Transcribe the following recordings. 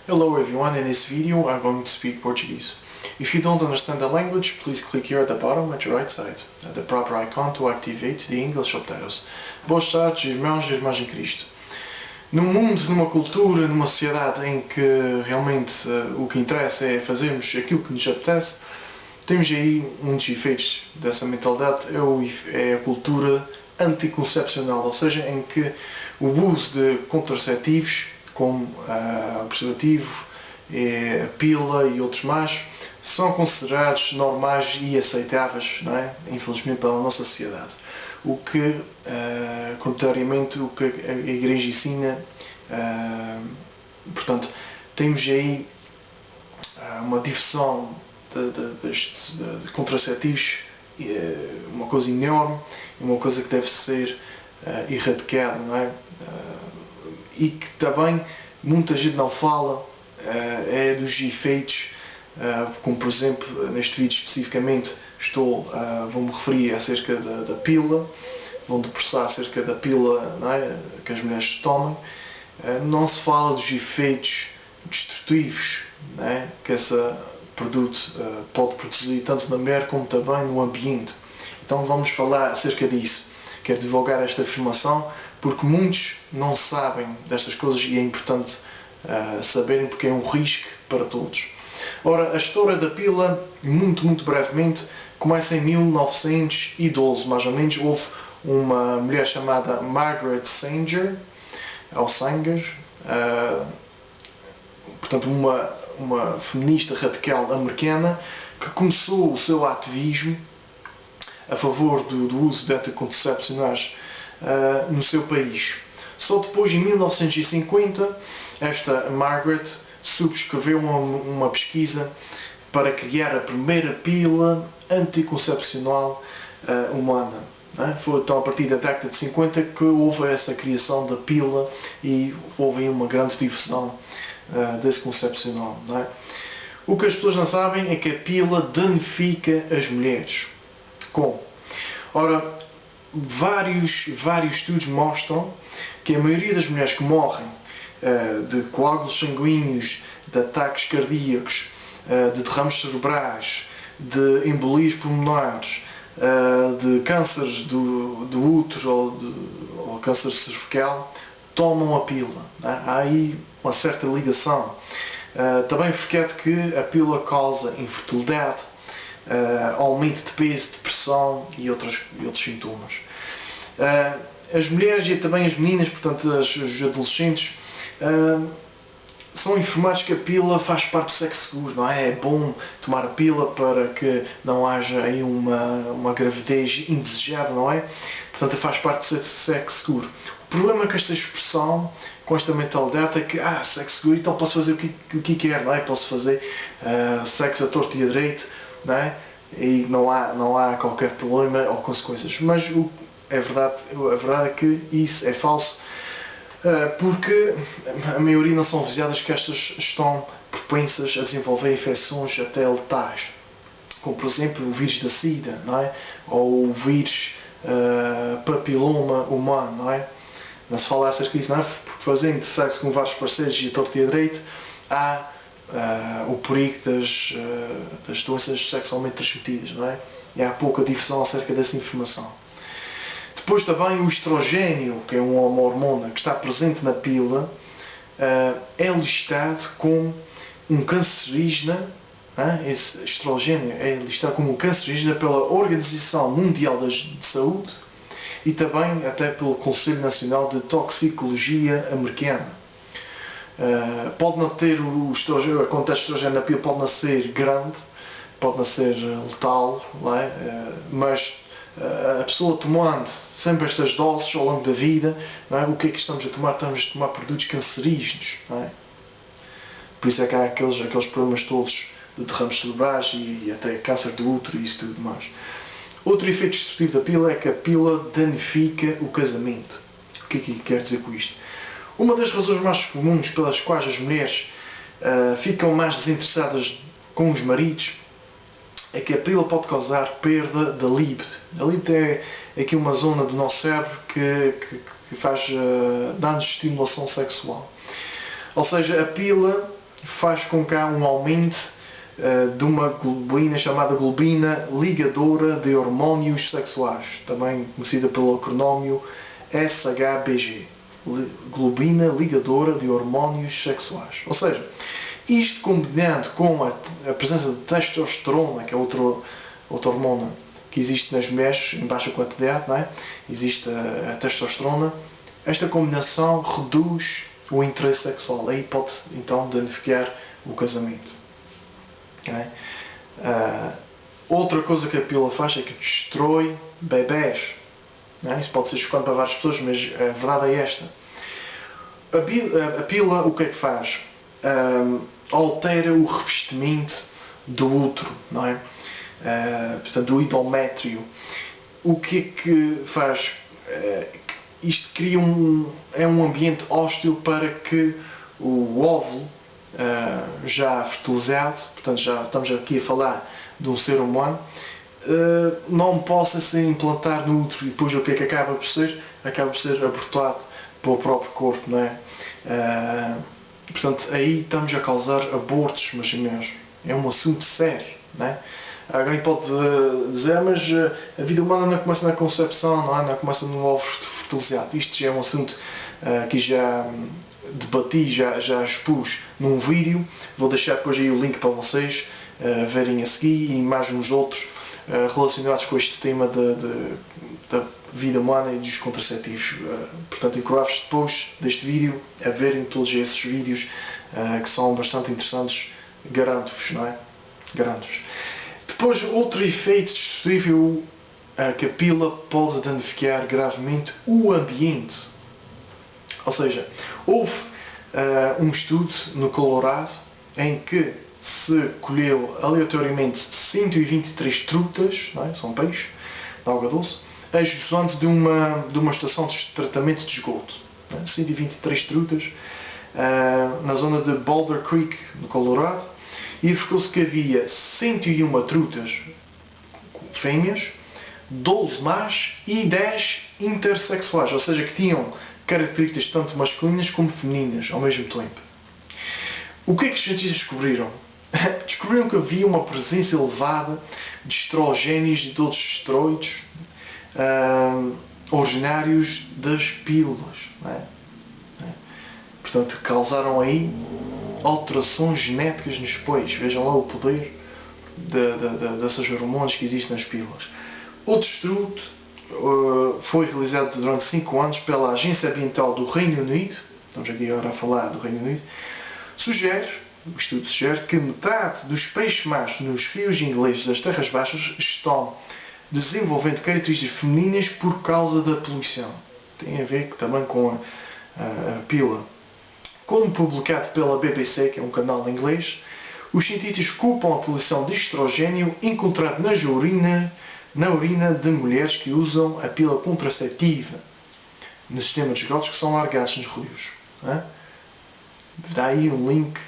Hello everyone, in this video I'm going to speak Portuguese. If you don't understand the language, please click here at the bottom at your right side, at the proper icon to activate the English subtitles. Boas tardes, irmãos e irmãs em Cristo. Num mundo, numa cultura, numa sociedade em que realmente o que interessa é fazermos aquilo que nos apetece, temos aí um dos efeitos dessa mentalidade, é a cultura anticoncepcional, ou seja, em que o uso de contraceptivos, como o preservativo, a pílula e outros mais, são considerados normais e aceitáveis, não é? Infelizmente, pela nossa sociedade. O que, contrariamente, o que a Igreja ensina, portanto, temos aí uma difusão de contraceptivos, uma coisa enorme, uma coisa que deve ser erradicada, não é? E que também muita gente não fala é dos efeitos, como por exemplo neste vídeo especificamente vou-me referir acerca da pílula, vou debruçar acerca da pílula, não é? Que as mulheres tomam. Não se fala dos efeitos destrutivos, não é? Que esse produto pode produzir tanto na mulher como também no ambiente. Então vamos falar acerca disso. Quero divulgar esta informação porque muitos não sabem destas coisas e é importante saberem, porque é um risco para todos. Ora, a história da pílula, muito brevemente, começa em 1912, mais ou menos. Houve uma mulher chamada Margaret Sanger, portanto uma feminista radical americana, que começou o seu ativismo a favor do uso de anticoncepcionais no seu país. Só depois, em 1950, esta Margaret subscreveu uma pesquisa para criar a primeira pílula anticoncepcional humana. Foi então a partir da década de 50 que houve essa criação da pílula e houve uma grande difusão desse concepcional. O que as pessoas não sabem é que a pílula danifica as mulheres. Como? Ora, vários estudos mostram que a maioria das mulheres que morrem de coágulos sanguíneos, de ataques cardíacos, de derrames cerebrais, de embolias pulmonares, de cânceres do útero ou câncer cervical, tomam a pílula. Há aí uma certa ligação. Também foquete que a pílula causa infertilidade, aumento de peso, depressão e outros sintomas. As mulheres e também as meninas, portanto os adolescentes, são informados que a pílula faz parte do sexo seguro, não é? É bom tomar a pílula para que não haja aí uma gravidez indesejada, não é? Portanto, faz parte do sexo seguro. O problema com esta expressão, com esta mentalidade, é que sexo seguro, então posso fazer o que quer, não é? Posso fazer sexo a torto e a direito, não é? E não há qualquer problema ou consequências. Mas a verdade é que isso é falso, porque a maioria não são avisadas que estas estão propensas a desenvolver infecções até letais, como por exemplo o vírus da SIDA, não é? Ou o vírus papiloma humano, não é? Não se fala acerca disso, não é? Porque fazendo sexo com vários parceiros e a torto e a direito, há o perigo das doenças sexualmente transmitidas, não é? E há pouca difusão acerca dessa informação. Depois também o estrogênio, que é uma hormona que está presente na pílula, é listado como um cancerígeno. Esse estrogênio é listado como um cancerígeno pela Organização Mundial de Saúde e também até pelo Conselho Nacional de Toxicologia americano. Pode não ter o estrogênio, a quantidade de estrogênio na pílula pode não ser grande, pode não ser letal, não é? Mas a pessoa tomando sempre estas doses ao longo da vida, não é? O que é que estamos a tomar? Estamos a tomar produtos cancerígenos, não é? Por isso é que há aqueles problemas todos de derrames cerebrais e até câncer do útero e isso tudo mais. Outro efeito destrutivo da pílula é que a pílula danifica o casamento. O que é que quer dizer com isto? Uma das razões mais comuns pelas quais as mulheres ficam mais desinteressadas com os maridos é que a pílula pode causar perda da libido. A libido é aqui uma zona do nosso cérebro que faz dá-nos estimulação sexual. Ou seja, a pílula faz com que há um aumento de uma globulina chamada globulina ligadora de hormônios sexuais, também conhecida pelo acronómio SHBG, globulina ligadora de hormônios sexuais. Ou seja, isto combinado com a presença de testosterona, que é outra hormona que existe nas mulheres em baixa quantidade, não é? Existe a testosterona. Esta combinação reduz o interesse sexual. Aí pode então danificar o casamento. Okay? Outra coisa que a pílula faz é que destrói bebés. Isso pode ser chocante para várias pessoas, mas a verdade é esta. A pílula o que é que faz? Altera o revestimento do útero, não é? Portanto, do endométrio. O que é que faz? Isto cria é um ambiente hóstil para que o óvulo já fertilizado, portanto já estamos aqui a falar de um ser humano, não possa se implantar no útero, e depois o que é que acaba por ser? Acaba por ser abortado pelo próprio corpo, não é? Portanto, aí estamos a causar abortos, meus senhores. É um assunto sério, não é? Alguém pode dizer, mas a vida humana não começa na concepção, não começa no ovo fertilizado. Isto já é um assunto que já debati, já expus num vídeo. Vou deixar depois aí o link para vocês verem a seguir, e mais uns outros relacionados com este tema da vida humana e dos contraceptivos. Portanto, encorajo-vos depois deste vídeo a verem todos esses vídeos que são bastante interessantes. Garanto-vos, não é? Garanto-vos. Depois, outro efeito destrutível que a pílula pode danificar gravemente o ambiente. Ou seja, houve um estudo no Colorado em que se colheu aleatoriamente 123 trutas, não é? São peixes, de alga doce, a jusante de uma estação de tratamento de esgoto. 123 trutas na zona de Boulder Creek, no Colorado, e verificou-se que havia 101 trutas fêmeas, 12 machos e 10 intersexuais, ou seja, que tinham características tanto masculinas como femininas ao mesmo tempo. O que é que os cientistas descobriram? Descobriram que havia uma presença elevada de estrogénios e de outros esteroides originários das pílulas. Não é? Portanto, causaram aí alterações genéticas nos peixes. Vejam lá o poder dessas hormonas que existem nas pílulas. Outro estudo foi realizado durante 5 anos pela Agência Ambiental do Reino Unido. Estamos aqui agora a falar do Reino Unido. O estudo sugere que metade dos peixes machos nos rios ingleses das terras baixas estão desenvolvendo características femininas por causa da poluição. Tem a ver também com a pílula. Como publicado pela BBC, que é um canal inglês, os cientistas culpam a poluição de estrogênio encontrado na urina de mulheres que usam a pílula contraceptiva no sistema de esgotos que são largados nos rios. Dá aí um link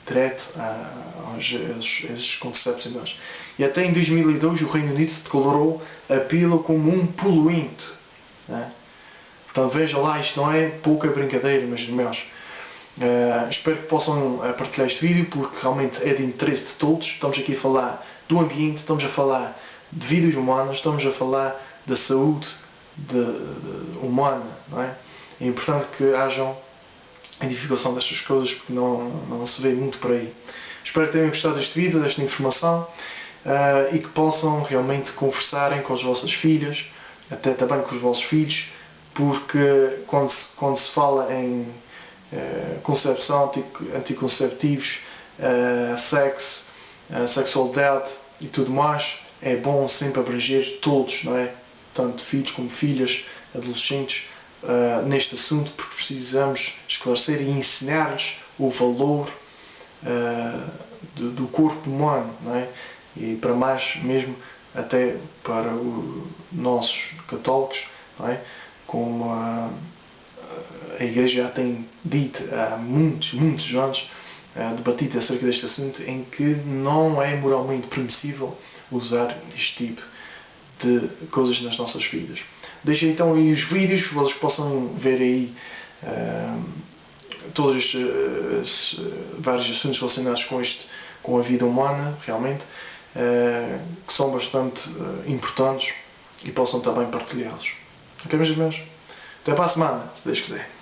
direto a esses contracepcionais. E até em 2002 o Reino Unido declarou a pílula como um poluente. Portanto, veja lá, isto não é pouca brincadeira, meus irmãos. Espero que possam partilhar este vídeo, porque realmente é de interesse de todos. Estamos aqui a falar do ambiente, estamos a falar de vidas humanas, estamos a falar da saúde humana. Não é? É importante que hajam a identificação destas coisas, porque não se vê muito por aí. Espero que tenham gostado deste vídeo, desta informação, e que possam realmente conversarem com as vossas filhas, até também com os vossos filhos, porque quando se fala em concepção, anticonceptivos, sexo, sexualidade e tudo mais, é bom sempre abranger todos, não é? Tanto filhos como filhas, adolescentes, neste assunto, porque precisamos esclarecer e ensinar-lhes o valor do corpo humano, não é? E para mais mesmo até para os nossos católicos, não é? Como a Igreja já tem dito há muitos anos, debatido acerca deste assunto, em que não é moralmente permissível usar este tipo de coisas nas nossas vidas. Deixem então aí os vídeos, que vocês possam ver aí todos vários assuntos relacionados com a vida humana, realmente, que são bastante importantes e possam também partilhá-los. Ok, meus irmãos? Até para a semana, se Deus quiser.